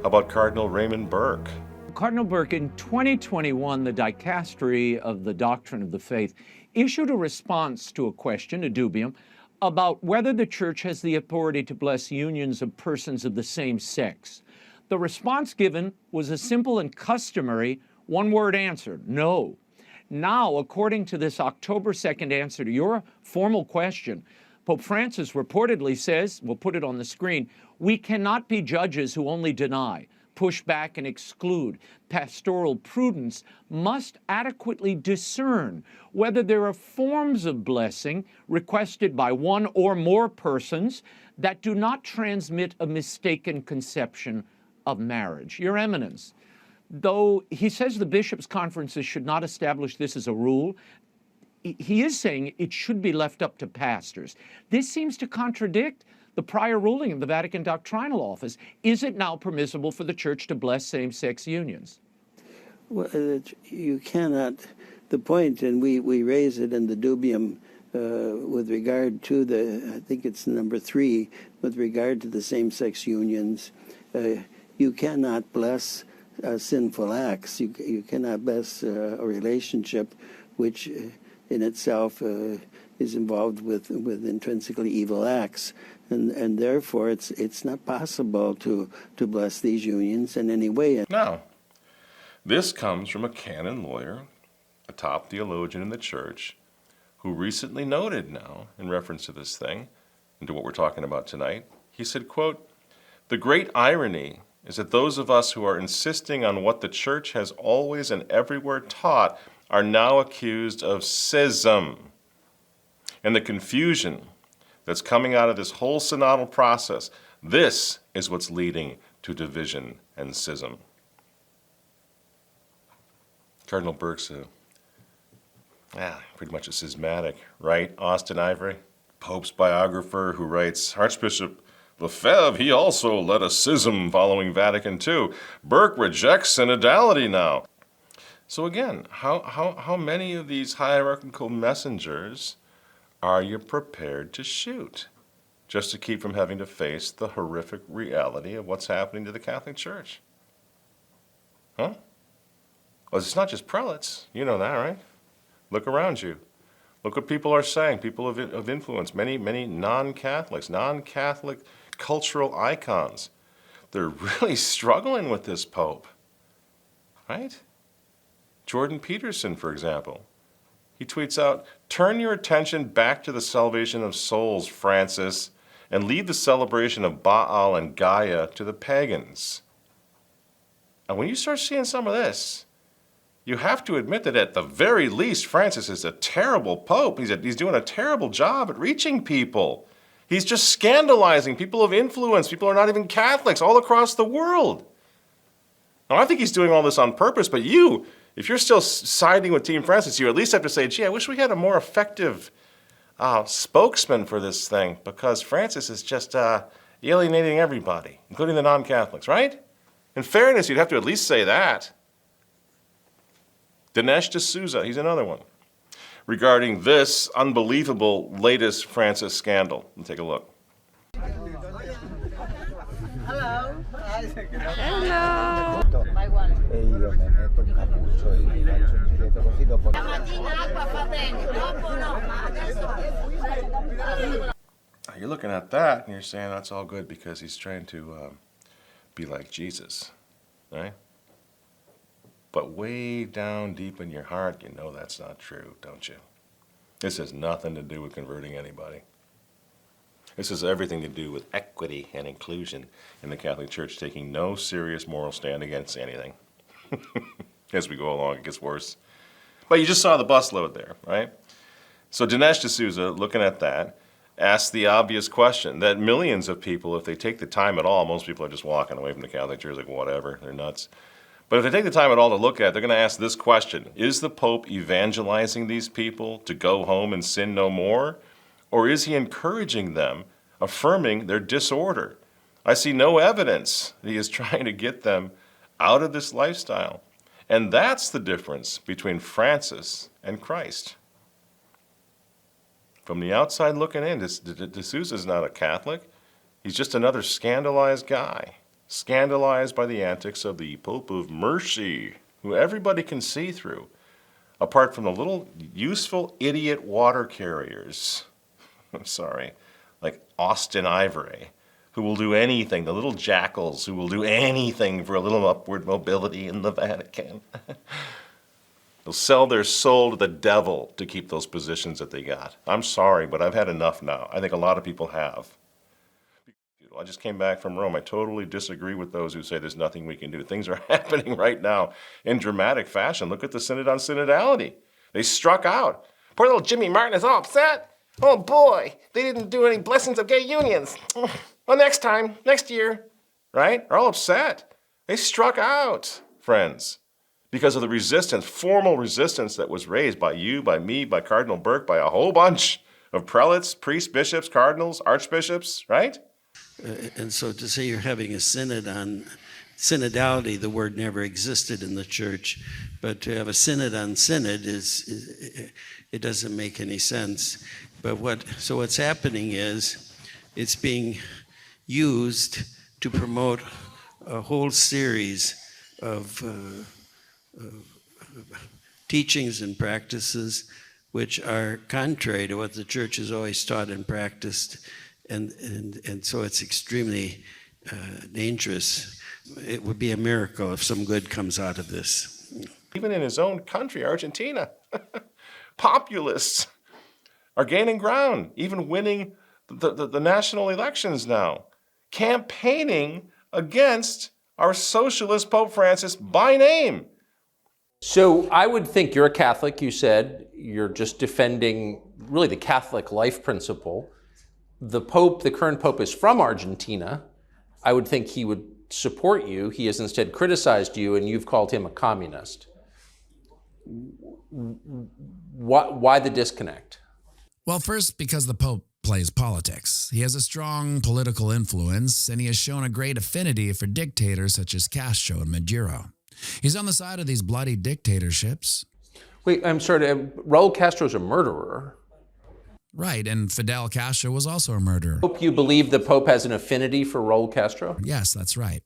about Cardinal Raymond Burke. Cardinal Burke, in 2021, the Dicastery of the Doctrine of the Faith issued a response to a question, a dubium, about whether the Church has the authority to bless unions of persons of the same sex. The response given was a simple and customary one-word answer: no. Now, according to this October 2nd answer to your formal question, Pope Francis reportedly says, we'll put it on the screen, we cannot be judges who only deny, push back, and exclude. Pastoral prudence must adequately discern whether there are forms of blessing requested by one or more persons that do not transmit a mistaken conception of marriage. Your Eminence, though he says the bishops' conferences should not establish this as a rule, he is saying it should be left up to pastors. This seems to contradict the prior ruling of the Vatican Doctrinal Office. Is it now permissible for the Church to bless same-sex unions? Well, you cannot. The point, and we raise it in the dubium with regard to I think it's number 3, with regard to the same-sex unions, you cannot bless sinful acts. You cannot bless a relationship which in itself is involved with intrinsically evil acts. And therefore, it's not possible to bless these unions in any way. Now, this comes from a canon lawyer, a top theologian in the Church, who recently noted now, in reference to this thing, and to what we're talking about tonight, he said, quote, "The great irony is that those of us who are insisting on what the Church has always and everywhere taught are now accused of schism. And the confusion that's coming out of this whole synodal process, this is what's leading to division and schism." Cardinal Burke's pretty much a schismatic, right? Austin Ivory, Pope's biographer, who writes, Archbishop Lefebvre, he also led a schism following Vatican II. Burke rejects synodality now. So again, how many of these hierarchical messengers are you prepared to shoot just to keep from having to face the horrific reality of what's happening to the Catholic Church? Huh? Well, it's not just prelates. You know that, right? Look around you. Look what people are saying, people of influence, many non-Catholics, non-Catholic cultural icons. They're really struggling with this Pope, right? Jordan Peterson, for example. He tweets out, "Turn your attention back to the salvation of souls, Francis, and leave the celebration of Baal and Gaia to the pagans." And when you start seeing some of this, you have to admit that at the very least, Francis is a terrible pope. He's doing a terrible job at reaching people. He's just scandalizing people of influence, people who are not even Catholics, all across the world. Now, I think he's doing all this on purpose, but if you're still siding with Team Francis, you at least have to say, gee, I wish we had a more effective spokesman for this thing, because Francis is just alienating everybody, including the non-Catholics, right? In fairness, you'd have to at least say that. Dinesh D'Souza, he's another one, regarding this unbelievable latest Francis scandal. Let's take a look. Hello. Hello. My one. E io mi metto un cappuccio e gli faccio un giretto così dopo. Stamattina acqua fa bene, dopo no, ma adesso. You're looking at that and you're saying that's all good because he's trying to be like Jesus, right? But way down deep in your heart, you know that's not true, don't you? This has nothing to do with converting anybody. This has everything to do with equity and inclusion in the Catholic Church, taking no serious moral stand against anything. As we go along, it gets worse. But you just saw the busload there, right? So Dinesh D'Souza, looking at that, asked the obvious question that millions of people, if they take the time at all, most people are just walking away from the Catholic Church like, whatever, they're nuts. But if they take the time at all to look at it, they're going to ask this question: is the Pope evangelizing these people to go home and sin no more? Or is he encouraging them, affirming their disorder? I see no evidence that he is trying to get them out of this lifestyle. And that's the difference between Francis and Christ. From the outside looking in, D'Souza is not a Catholic. He's just another scandalized guy. scandalized by the antics of the Pope of Mercy, who everybody can see through, apart from the little useful idiot water carriers. I'm sorry, like Austin Ivory, who will do anything, the little jackals who will do anything for a little upward mobility in the Vatican. They'll sell their soul to the devil to keep those positions that they got. I'm sorry, but I've had enough now. I think a lot of people have. I just came back from Rome. I totally disagree with those who say there's nothing we can do. Things are happening right now in dramatic fashion. Look at the Synod on Synodality. They struck out. Poor little Jimmy Martin is all upset. Oh boy, they didn't do any blessings of gay unions. Well, next time, next year, right? They're all upset. They struck out, friends, because of the resistance, formal resistance that was raised by you, by me, by Cardinal Burke, by a whole bunch of prelates, priests, bishops, cardinals, archbishops, right? And so to say you're having a synod on synodality, the word never existed in the church, but to have a synod on synod it doesn't make any sense. But what's happening is it's being used to promote a whole series of teachings and practices which are contrary to what the church has always taught and practiced. And so it's extremely dangerous. It would be a miracle if some good comes out of this. Even in his own country, Argentina, populists are gaining ground, even winning the national elections now, campaigning against our socialist Pope Francis by name. So I would think you're a Catholic. You said you're just defending really the Catholic life principle. The Pope, the current Pope, is from Argentina. I would think he would support you. He has instead criticized you, and you've called him a communist. Why the disconnect? Well, first, because the Pope plays politics. He has a strong political influence, and he has shown a great affinity for dictators such as Castro and Maduro. He's on the side of these bloody dictatorships. Wait, I'm sorry, Raul Castro's a murderer. Right, and Fidel Castro was also a murderer. Hope you believe the Pope has an affinity for Raul Castro? Yes, that's right.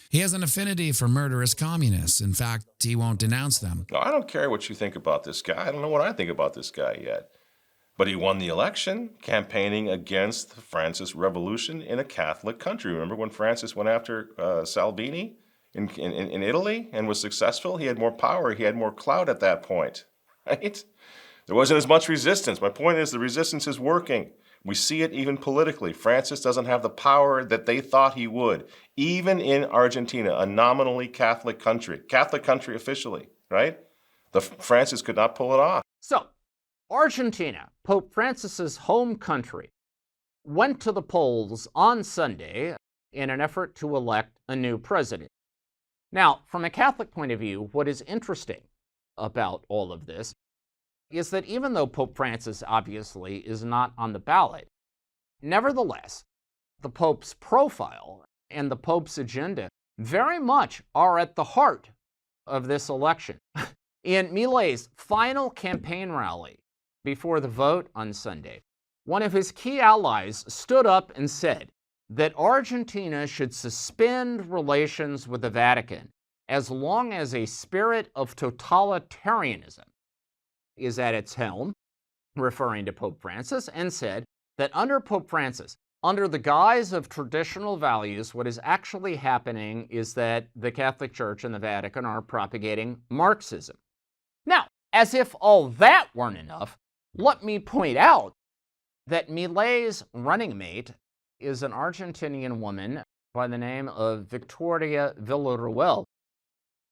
He has an affinity for murderous communists. In fact, he won't denounce them. No, I don't care what you think about this guy. I don't know what I think about this guy yet. But he won the election campaigning against the Francis Revolution in a Catholic country. Remember when Francis went after Salvini in Italy and was successful? He had more power. He had more clout at that point, right? There wasn't as much resistance. My point is the resistance is working. We see it even politically. Francis doesn't have the power that they thought he would, even in Argentina, a nominally Catholic country officially, right? Francis could not pull it off. So, Argentina, Pope Francis's home country, went to the polls on Sunday in an effort to elect a new president. Now, from a Catholic point of view, what is interesting about all of this is that even though Pope Francis obviously is not on the ballot, nevertheless, the Pope's profile and the Pope's agenda very much are at the heart of this election. In Milei's final campaign rally before the vote on Sunday, one of his key allies stood up and said that Argentina should suspend relations with the Vatican as long as a spirit of totalitarianism is at its helm, referring to Pope Francis, and said that under Pope Francis, under the guise of traditional values, what is actually happening is that the Catholic Church and the Vatican are propagating Marxism. Now, as if all that weren't enough, let me point out that Milei's running mate is an Argentinian woman by the name of Victoria Villarruel.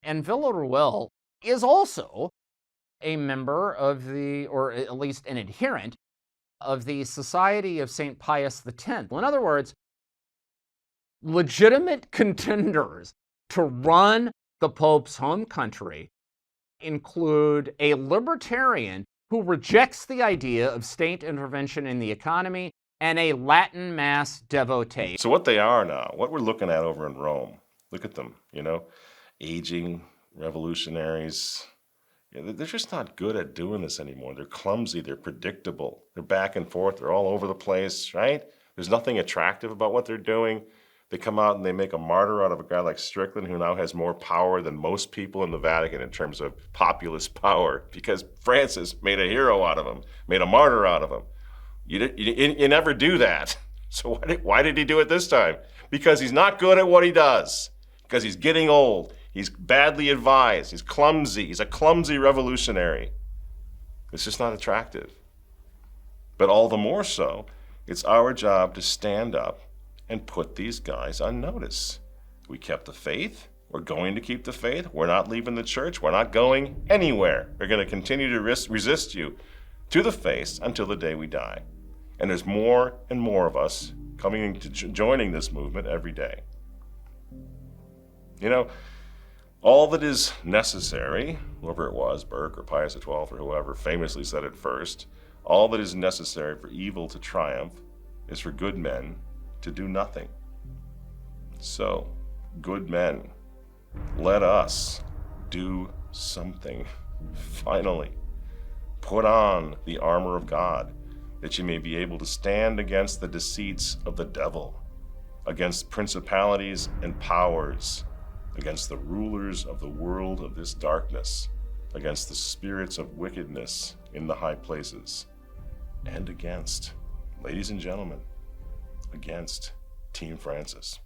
And Villarruel is also a member of or at least an adherent of the Society of St. Pius X. In other words, legitimate contenders to run the Pope's home country include a libertarian who rejects the idea of state intervention in the economy and a Latin Mass devotee. So what they are now, what we're looking at over in Rome, look at them, aging revolutionaries. They're just not good at doing this anymore. They're clumsy, they're predictable, they're back and forth, they're all over the place, right? There's nothing attractive about what they're doing. They come out and they make a martyr out of a guy like Strickland, who now has more power than most people in the Vatican in terms of populist power, because Francis made a hero out of him, made a martyr out of him. You never do that. So why did he do it this time? Because he's not good at what he does. Because he's getting old. He's badly advised. He's clumsy. He's a clumsy revolutionary. It's just not attractive. But all the more so, it's our job to stand up and put these guys on notice. We kept the faith. We're going to keep the faith. We're not leaving the church. We're not going anywhere. We're going to continue to resist you to the face until the day we die. And there's more and more of us coming to joining this movement every day. You know, all that is necessary, whoever it was, Burke or Pius XII or whoever famously said it first, all that is necessary for evil to triumph is for good men to do nothing. So, good men, let us do something. Finally, put on the armor of God, that you may be able to stand against the deceits of the devil, against principalities and powers, against the rulers of the world of this darkness, against the spirits of wickedness in the high places, and against, ladies and gentlemen, against Team Francis.